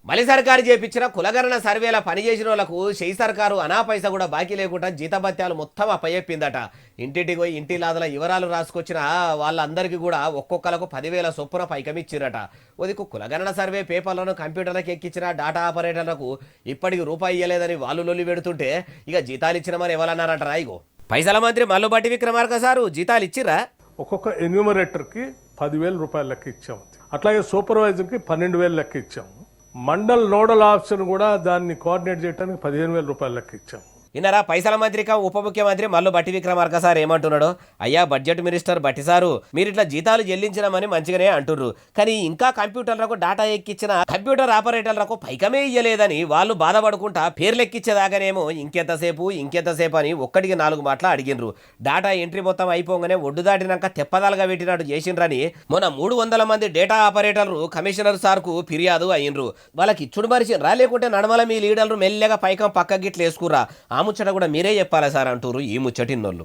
మలి సర్కారు చేపించిన కులగణన సర్వేల పనిచేసిన వాళ్ళకు షెయి సర్కారు అనా పైసా కూడా బాకీ లేకుండా జీతభత్యాలు మొత్తం అప్పచెప్పిందట. ఇంటింటికి పోయి ఇంటి లాదల వివరాలు రాసుకొచ్చిన వాళ్ళందరికీ కూడా ఒక్కొక్కలకు 10,000 చొప్పున పైకమిచ్చిరట. ఉదికు కులగణన సర్వే పేపర్లను కంప్యూటర్లకు ఎక్కించిన డాటా ఆపరేటర్లకు ఇప్పటికి రూపాయి ఇయ్యలేదని వాళ్ళు లొల్లి పెడుతుంటే ఇక జీతాలు ఇచ్చినమని ఎవరన్నారట. ఇగో పైసల మంత్రి మల్లు బట్టి విక్రమార్క సారు జీతాలు ఇచ్చిరా. ఒక్కొక్క ఎన్యూమరేటర్కి 10,000 రూపాయలు లెక్క ఇచ్చాము. అట్లాగే సూపర్వైజర్కి 12,000 లెక్క ఇచ్చాము. మండల్ నోడల్ ఆఫీసర్ కూడా దాన్ని కోఆర్డినేట్ చేయడానికి 15,000 రూపాయలు లెక్క ఇచ్చాము. ఇన్నరా పైసల మంత్రిక ఉప ముఖ్యమంత్రి మల్లు బట్టి విక్రమార్క సార్ ఏమంటున్నాడు? అయ్యా బడ్జెట్ మినిస్టర్ బట్టి సారు, మీరు ఇట్లా జీతాలు చెల్లించినామని మంచిగానే అంటుర్రు, కానీ ఇంకా కంప్యూటర్లకు డాటా ఎక్కించిన కంప్యూటర్ ఆపరేటర్లకు పైకమే ఇయ్యలేదని వాళ్ళు బాధపడుకుంటా పేర్లు ఎక్కించేదాకానేమో ఇంకెంతసేపు అని ఒక్కడికి 4 మాటలు అడిగినరు. డాటా ఎంట్రీ మొత్తం అయిపోగానే ఒడ్డు దాటినాక తెప్పదాలుగా పెట్టినట్టు చేసిండ్రని మొన్న 300 మంది డేటా ఆపరేటర్లు కమిషనర్ సార్కు ఫిర్యాదు అయినరు. వాళ్ళకి ఇచ్చుడు మరిచినరా లేకుంటే నడమల మీ లీడర్లు మెల్లగా పైకం పక్క గిట్లు వేసుకురా? ఆ ముచ్చట కూడా మీరే చెప్పాలా సార్ అంటూరు ఈ ముచ్చటిన్నోళ్ళు.